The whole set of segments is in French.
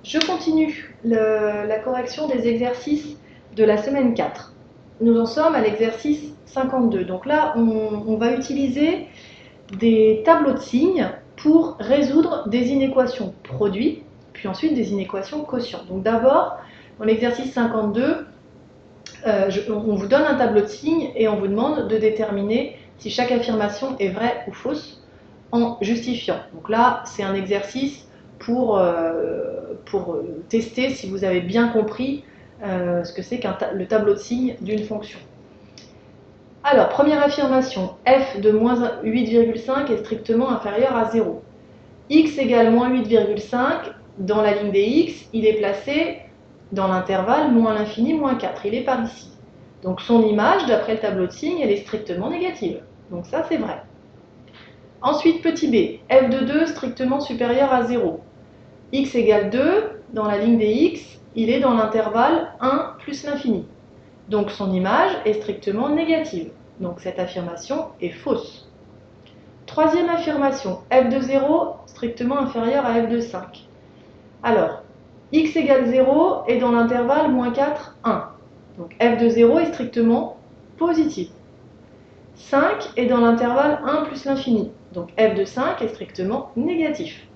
Je continue la correction des exercices de la semaine 4. Nous en sommes à l'exercice 52. Donc là, on va utiliser des tableaux de signes pour résoudre des inéquations produits, puis ensuite des inéquations quotients. Donc d'abord, dans l'exercice 52, on vous donne un tableau de signes et on vous demande de déterminer si chaque affirmation est vraie ou fausse en justifiant. Donc là, c'est un exercice pour tester si vous avez bien compris ce que c'est le tableau de signes d'une fonction. Alors, première affirmation, f de moins 8,5 est strictement inférieur à 0. X égale moins 8,5, dans la ligne des x, il est placé dans l'intervalle moins l'infini, moins 4. Il est par ici. Donc son image, d'après le tableau de signes, elle est strictement négative. Donc ça, c'est vrai. Ensuite, petit b, f de 2 strictement supérieur à 0. X égale 2, dans la ligne des x, il est dans l'intervalle 1 plus l'infini. Donc son image est strictement négative. Donc cette affirmation est fausse. Troisième affirmation, f de 0 strictement inférieur à f de 5. Alors, x égale 0 est dans l'intervalle moins 4, 1. Donc f de 0 est strictement positif. 5 est dans l'intervalle 1 plus l'infini. Donc f de 5 est strictement négatif.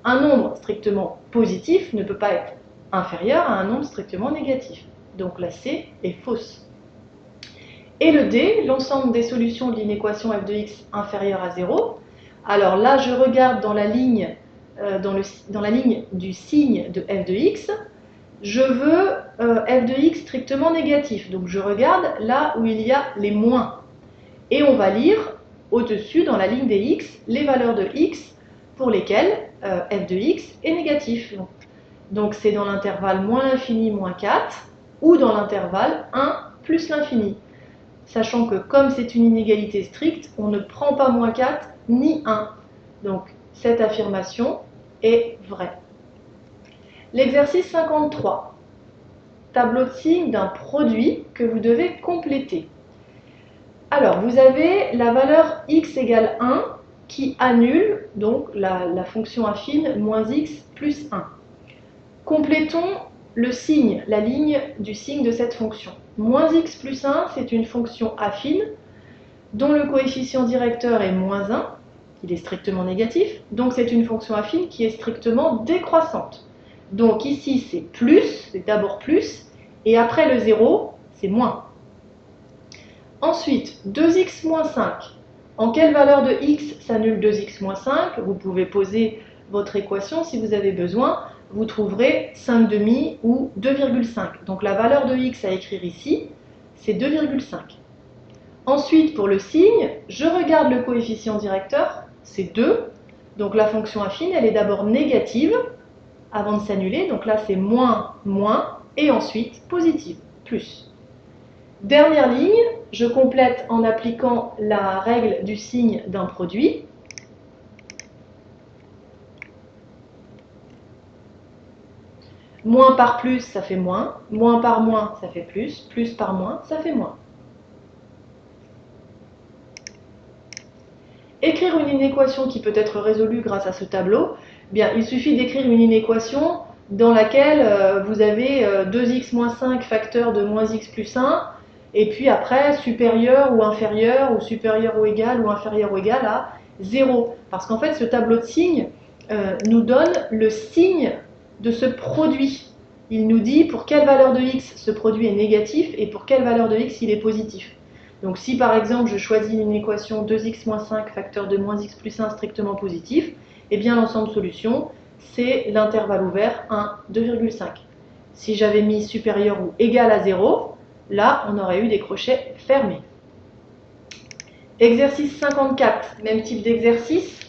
Un nombre strictement positif ne peut pas être inférieur à un nombre strictement négatif. Donc la C est fausse. Et le D, l'ensemble des solutions de l'inéquation f de x inférieure à 0. Alors là, je regarde dans la ligne, dans la ligne du signe de f de x. Je veux f de x strictement négatif. Donc je regarde là où il y a les moins. Et on va lire au-dessus, dans la ligne des x, les valeurs de x pour lesquelles f de x est négatif. Donc c'est dans l'intervalle moins l'infini, moins 4, ou dans l'intervalle 1 plus l'infini. Sachant que comme c'est une inégalité stricte, on ne prend pas moins 4 ni 1. Donc cette affirmation est vraie. L'exercice 53. Tableau de signes d'un produit que vous devez compléter. Alors, vous avez la valeur x égale 1 qui annule donc la fonction affine moins x plus 1. Complétons le signe, la ligne du signe de cette fonction. Moins x plus 1, c'est une fonction affine dont le coefficient directeur est moins 1, il est strictement négatif, donc c'est une fonction affine qui est strictement décroissante. Donc ici c'est plus, c'est d'abord plus, et après le 0, c'est moins. Ensuite, 2x moins 5. En quelle valeur de x s'annule 2x moins 5? Vous pouvez poser votre équation si vous avez besoin. Vous trouverez 5 demi ou 2,5. Donc la valeur de x à écrire ici, c'est 2,5. Ensuite, pour le signe, je regarde le coefficient directeur, c'est 2. Donc la fonction affine, elle est d'abord négative avant de s'annuler. Donc là, c'est moins, moins, et ensuite positive, plus. Dernière ligne, je complète en appliquant la règle du signe d'un produit. Moins par plus, ça fait moins par moins, ça fait plus par moins, ça fait moins. Écrire une inéquation qui peut être résolue grâce à ce tableau, bien, il suffit d'écrire une inéquation dans laquelle vous avez 2x moins 5 facteur de moins x plus 1, et puis après supérieur ou inférieur, ou supérieur ou égal, ou inférieur ou égal à 0. Parce qu'en fait, ce tableau de signes nous donne le signe de ce produit. Il nous dit pour quelle valeur de x ce produit est négatif et pour quelle valeur de x il est positif. Donc si par exemple je choisis une équation 2x moins 5 facteur de moins x plus 1 strictement positif, eh bien l'ensemble solution c'est l'intervalle ouvert 1, 2,5. Si j'avais mis supérieur ou égal à 0, là on aurait eu des crochets fermés. Exercice 54, même type d'exercice.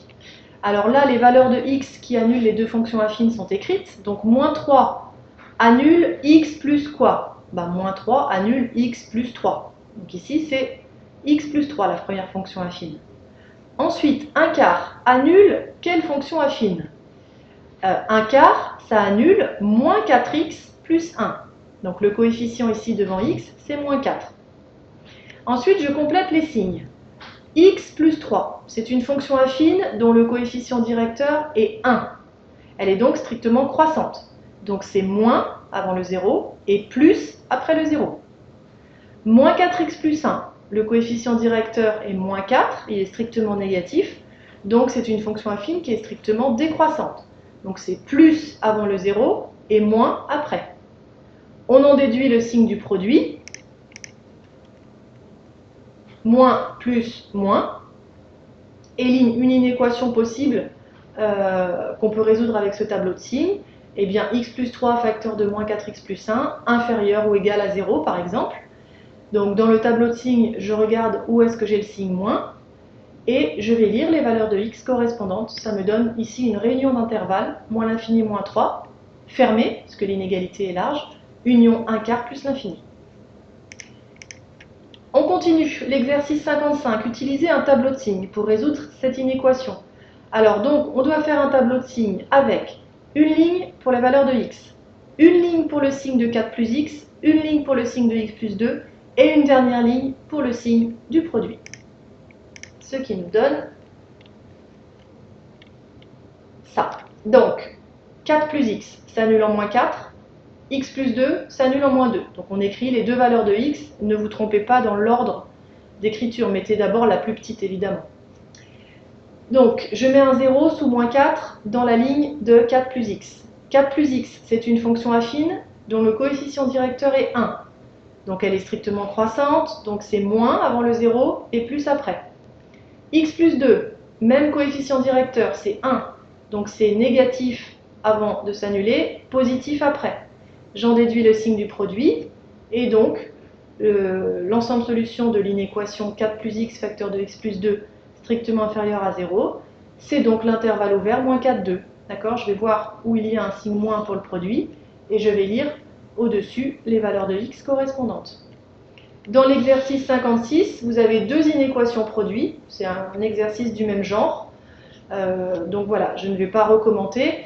Alors là les valeurs de x qui annulent les deux fonctions affines sont écrites. Donc moins 3 annule x plus quoi? Moins 3 annule x plus 3. Donc ici, c'est x plus 3, la première fonction affine. Ensuite, un quart annule quelle fonction affine? Un quart, ça annule moins 4x plus 1. Donc le coefficient ici devant x, c'est moins 4. Ensuite, je complète les signes. X plus 3, c'est une fonction affine dont le coefficient directeur est 1. Elle est donc strictement croissante. donc c'est moins avant le 0 et plus après le 0. Moins 4x plus 1, le coefficient directeur est moins 4, il est strictement négatif, donc c'est une fonction affine qui est strictement décroissante. Donc c'est plus avant le 0 et moins après. On en déduit le signe du produit, moins plus moins, et une inéquation possible qu'on peut résoudre avec ce tableau de signes, eh bien x plus 3 facteur de moins 4x plus 1 inférieur ou égal à 0 par exemple. Donc dans le tableau de signes, je regarde où est-ce que j'ai le signe moins, et je vais lire les valeurs de x correspondantes. Ça me donne ici une réunion d'intervalles, moins l'infini moins 3, fermée, parce que l'inégalité est large, union 1 quart plus l'infini. On continue, l'exercice 55, utiliser un tableau de signes pour résoudre cette inéquation. Alors donc, on doit faire un tableau de signes avec une ligne pour la valeur de x, une ligne pour le signe de 4 plus x, une ligne pour le signe de x plus 2, et une dernière ligne pour le signe du produit. Ce qui nous donne ça. Donc, 4 plus x s'annule en moins 4, x plus 2 s'annule en moins 2. Donc on écrit les deux valeurs de x, ne vous trompez pas dans l'ordre d'écriture, mettez d'abord la plus petite évidemment. Donc je mets un 0 sous moins 4 dans la ligne de 4 plus x. 4 plus x, c'est une fonction affine dont le coefficient directeur est 1. Donc elle est strictement croissante, donc c'est moins avant le 0 et plus après. X plus 2, même coefficient directeur, c'est 1, donc c'est négatif avant de s'annuler, positif après. J'en déduis le signe du produit, et donc l'ensemble solution de l'inéquation 4 plus x facteur de x plus 2 strictement inférieur à 0, c'est donc l'intervalle ouvert moins 4, 2. D'accord ? Je vais voir où il y a un signe moins pour le produit, et je vais lire au-dessus les valeurs de x correspondantes. Dans l'exercice 56, vous avez deux inéquations produits, c'est un exercice du même genre, donc voilà, je ne vais pas recommenter,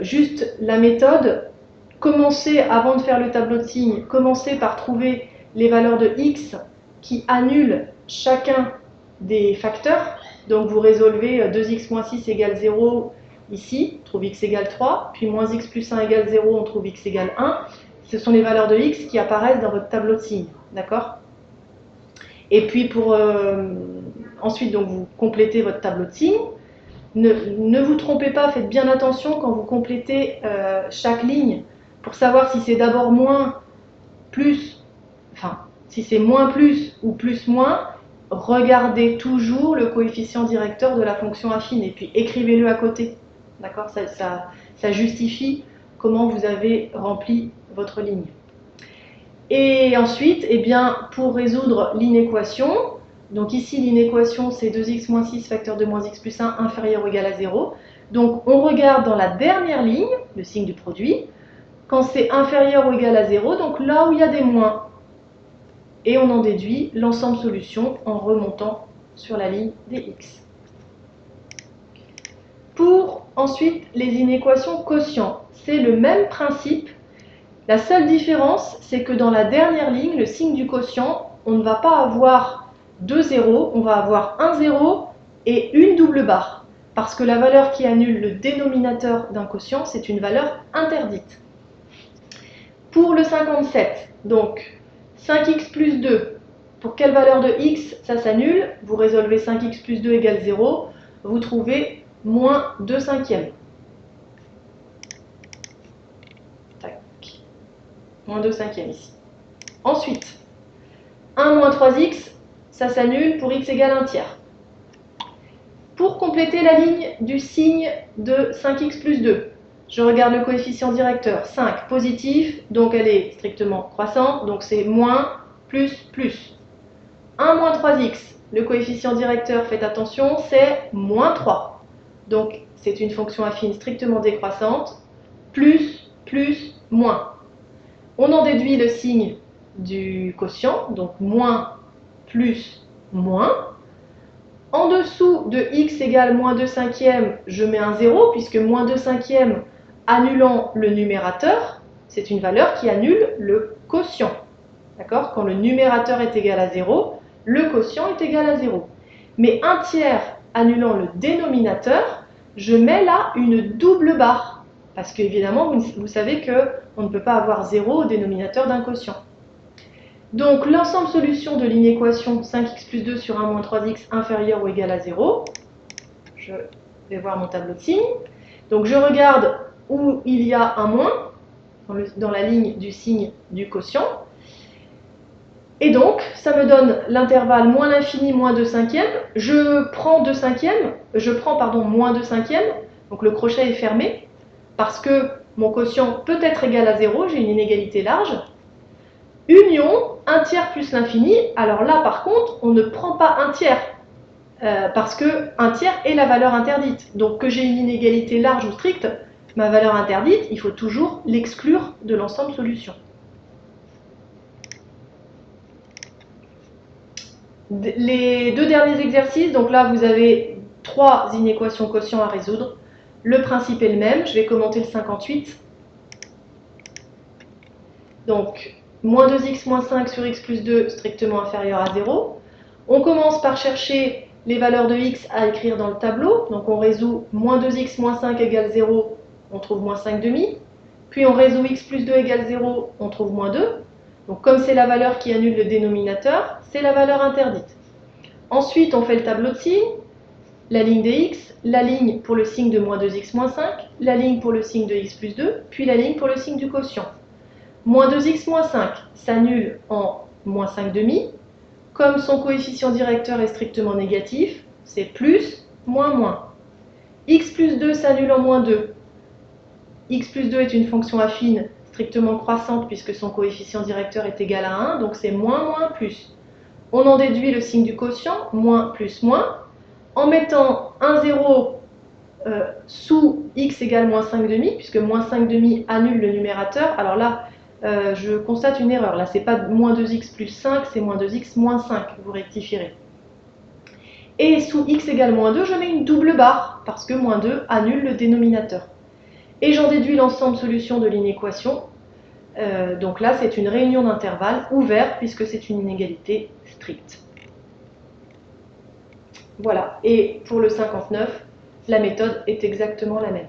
juste la méthode, commencez avant de faire le tableau de signes, commencez par trouver les valeurs de x qui annulent chacun des facteurs, donc vous résolvez 2x moins 6 égale 0 ici, on trouve x égale 3, puis moins x plus 1 égale 0, on trouve x égale 1, ce sont les valeurs de x qui apparaissent dans votre tableau de signes. D'accord ? Et puis ensuite, donc, vous complétez votre tableau de signes. Ne vous trompez pas, faites bien attention quand vous complétez chaque ligne pour savoir si c'est d'abord moins, plus, enfin, si c'est moins plus ou plus moins, regardez toujours le coefficient directeur de la fonction affine et puis écrivez-le à côté. D'accord ? Ça justifie comment vous avez rempli votre ligne. Et ensuite, eh bien, pour résoudre l'inéquation, donc ici l'inéquation c'est 2x moins 6 facteur de moins x plus 1 inférieur ou égal à 0. Donc on regarde dans la dernière ligne, le signe du produit, quand c'est inférieur ou égal à 0, donc là où il y a des moins. Et on en déduit l'ensemble solution en remontant sur la ligne des x. Pour ensuite les inéquations quotient, c'est le même principe. La seule différence, c'est que dans la dernière ligne, le signe du quotient, on ne va pas avoir deux zéros, on va avoir un zéro et une double barre. Parce que la valeur qui annule le dénominateur d'un quotient, c'est une valeur interdite. Pour le 57, donc 5x plus 2, pour quelle valeur de x ça s'annule? Vous résolvez 5x plus 2 égale 0, vous trouvez moins 2 cinquièmes. Moins 2 cinquièmes ici. Ensuite, 1 moins 3x, ça s'annule pour x égale 1 tiers. Pour compléter la ligne du signe de 5x plus 2, je regarde le coefficient directeur. 5 positif, donc elle est strictement croissante, donc c'est moins, plus, plus. 1 moins 3x, le coefficient directeur, faites attention, c'est moins 3. Donc c'est une fonction affine strictement décroissante, plus, plus, moins. On en déduit le signe du quotient, donc moins, plus, moins. En dessous de x égale moins 2 cinquièmes, je mets un 0, puisque moins 2 cinquièmes annulant le numérateur, c'est une valeur qui annule le quotient. D'accord ? Quand le numérateur est égal à 0, le quotient est égal à 0. Mais 1 tiers annulant le dénominateur, je mets là une double barre, Parce qu'évidemment, vous savez qu'on ne peut pas avoir 0 au dénominateur d'un quotient. Donc l'ensemble solution de l'inéquation 5x plus 2 sur 1 moins 3x inférieur ou égal à 0, je vais voir mon tableau de signes. Donc je regarde où il y a un moins, dans la ligne du signe du quotient. Et donc, ça me donne l'intervalle moins l'infini, moins 2 cinquièmes. Je prends moins 2 cinquièmes, donc le crochet est fermé, parce que mon quotient peut être égal à 0, j'ai une inégalité large. Union, 1 tiers plus l'infini. Alors là, par contre, on ne prend pas 1 tiers, parce que 1 tiers est la valeur interdite. Donc que j'ai une inégalité large ou stricte, ma valeur interdite, il faut toujours l'exclure de l'ensemble solution. Les deux derniers exercices, donc là vous avez 3 inéquations quotients à résoudre. Le principe est le même, je vais commenter le 58. Donc, moins 2x moins 5 sur x plus 2 strictement inférieur à 0. On commence par chercher les valeurs de x à écrire dans le tableau. Donc on résout moins 2x moins 5 égale 0, on trouve moins 5 demi. Puis on résout x plus 2 égale 0, on trouve moins 2. Donc comme c'est la valeur qui annule le dénominateur, c'est la valeur interdite. Ensuite, on fait le tableau de signes, la ligne des x, la ligne pour le signe de moins 2x moins 5, la ligne pour le signe de x plus 2, puis la ligne pour le signe du quotient. Moins 2x moins 5 s'annule en moins 5 demi. Comme son coefficient directeur est strictement négatif, c'est plus, moins, moins. X plus 2 s'annule en moins 2. X plus 2 est une fonction affine strictement croissante puisque son coefficient directeur est égal à 1, donc c'est moins, moins, plus. On en déduit le signe du quotient, moins, plus, moins. En mettant un 0 sous x égale moins 5 demi, puisque moins 5 demi annule le numérateur. Alors là, je constate une erreur. Là, c'est pas moins 2x plus 5, c'est moins 2x moins 5. Vous rectifierez. Et sous x égale moins 2, je mets une double barre, parce que moins 2 annule le dénominateur. Et j'en déduis l'ensemble solution de l'inéquation. Donc là, c'est une réunion d'intervalle ouverte, puisque c'est une inégalité stricte. Voilà. Et pour le 59, la méthode est exactement la même.